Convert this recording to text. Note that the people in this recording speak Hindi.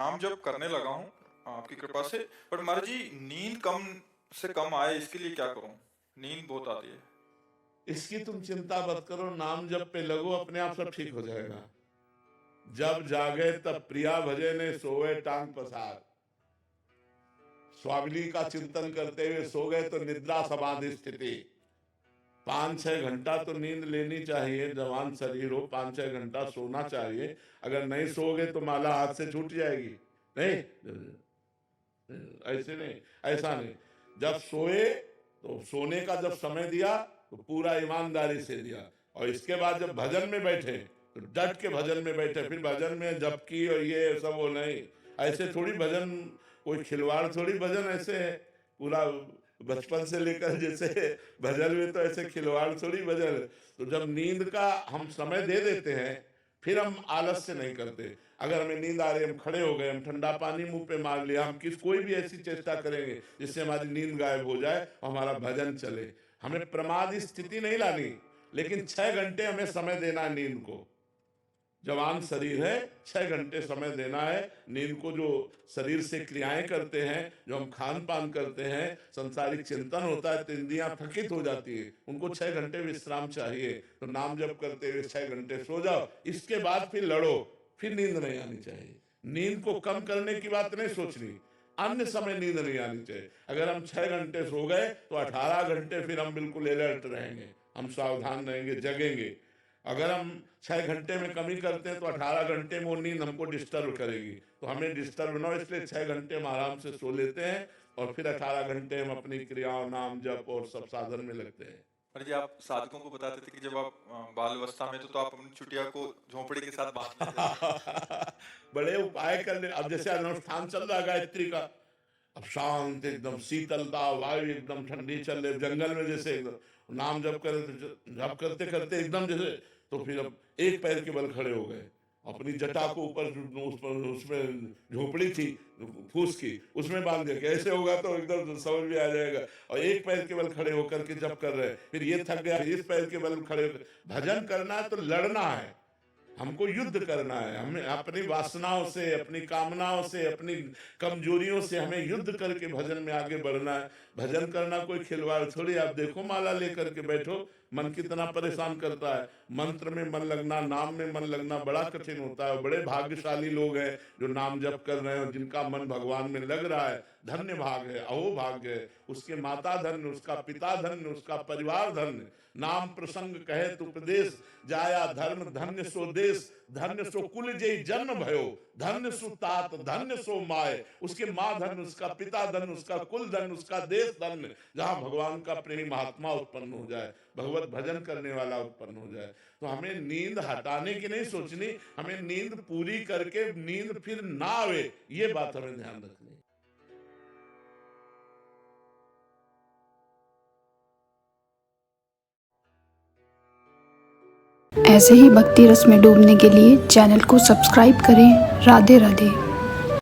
नाम जप करने लगा हूँ आपकी कृपा से। पर महाराज जी, नींद कम से कम आए इसके लिए क्या करूँ? नींद बहुत आती है। इसकी तुम चिंता मत करो, नाम जप पे लगो, अपने आप सब ठीक हो जाएगा। जब जागे तब प्रिया भजे ने सोए टांग पसार। स्वामिनी का चिंतन करते हुए सो गए तो निद्रा समाधि स्थिति। 5-6 घंटा तो नींद लेनी चाहिए, जवान शरीर हो 5-6 घंटा सोना चाहिए। अगर नहीं सोओगे तो माला हाथ से छूट जाएगी। नहीं, ऐसे नहीं, ऐसा नहीं। जब सोए तो सोने का जब समय दिया तो पूरा ईमानदारी से दिया, और इसके बाद जब भजन में बैठे तो डट के भजन में बैठे। फिर भजन में जब की और ये सब वो नहीं, ऐसे थोड़ी भजन, कोई खिलवाड़ थोड़ी भजन ऐसे है। पूरा बचपन से लेकर जैसे भजन में तो ऐसे खिलवाड़ थोड़ी भजन। तो जब नींद का हम समय दे देते हैं फिर हम आलस से नहीं करते। अगर हमें नींद आ रही है, हम खड़े हो गए, हम ठंडा पानी मुंह पे मार लिया, हम कोई भी ऐसी चेष्टा करेंगे जिससे हमारी नींद गायब हो जाए और हमारा भजन चले। हमें प्रमाद स्थिति नहीं लानी, लेकिन 6 घंटे हमें समय देना है नींद को। जवान शरीर है, 6 घंटे समय देना है नींद को। जो शरीर से क्रियाएं करते हैं, जो हम खान पान करते हैं, संसारिक चिंतन होता है तो इंद्रियां थकित हो जाती है, उनको 6 घंटे विश्राम चाहिए। तो नाम जप करते हुए 6 घंटे सो जाओ, इसके बाद फिर लड़ो, फिर नींद नहीं आनी चाहिए। नींद को कम करने की बात नहीं सोचनी, अन्य समय नींद नहीं आनी चाहिए। अगर हम 6 घंटे सो गए तो 18 घंटे फिर हम बिल्कुल अलर्ट रहेंगे, हम सावधान रहेंगे, जगेंगे। अगर हम 6 घंटे में कमी करते हैं तो 18 घंटे में वो नींद हमको डिस्टर्ब करेगी। तो हमें डिस्टर्ब ना हो, इसलिए 6 घंटे हम आराम से सो लेते हैं और फिर 18 घंटे हम अपनी क्रियाओं, नाम जप और सब साधन में लगते हैं। महाराज जी, आप साधकों को बताते थे कि जब आप बाल अवस्था में तो आप अपनी चुटिया को झोंपड़ी के साथ बांध लेते थे। बड़े उपाय कर ले। अब जैसे अनुष्ठान चल रहा है गायत्री का, अब शांत एकदम शीतलता, वायु एकदम ठंडी चल रही, जंगल में जैसे एकदम नाम जप करे तो जप करते करते एकदम जैसे, तो फिर अब एक पैर के बल खड़े हो गए, अपनी जटा को ऊपर उस पर, उसमें झोपड़ी थी फूस की, उसमें बांध दिया। कैसे होगा तो एकदम समझ में आ जाएगा। और एक पैर के बल खड़े होकर के जप कर रहे हैं, फिर ये थक गया, इस पैर के बल खड़े होकर भजन करना है। तो लड़ना है, हमको युद्ध करना है। हमें अपनी वासनाओं से, अपनी कामनाओं से, अपनी कमजोरियों से हमें युद्ध करके भजन में आगे बढ़ना है। भजन करना कोई खिलवाड़ थोड़ी। आप देखो, माला लेकर के बैठो, मन कितना परेशान करता है। मंत्र में मन लगना, नाम में मन लगना बड़ा कठिन होता है। बड़े भाग्यशाली लोग हैं जो नाम जप कर रहे हैं, जिनका मन भगवान में लग रहा है। धन्य भाग है, अहो भाग्य है। उसके माता धन्य, उसका पिता धन्य, उसका परिवार धन्य। नाम प्रसंग कहे तो उपदेश, जाया धर्म धन्य सो देश। धन्य सो कुल जय जन्म भयो, धन्य सो तात धन्य सो माय। उसके माँ धन्य, उसका पिता धन्य, उसका कुल धन्य, उसका देश धन्य, जहाँ भगवान का प्रेमी महात्मा उत्पन्न हो जाए, भगवत भजन करने वाला उत्पन्न हो जाए। तो हमें नींद हटाने की नहीं सोचनी, हमें नींद पूरी करके नींद फिर ना आवे, ये बात हमें ध्यान रखनी। ऐसे ही भक्ति रस में डूबने के लिए चैनल को सब्सक्राइब करें। राधे राधे।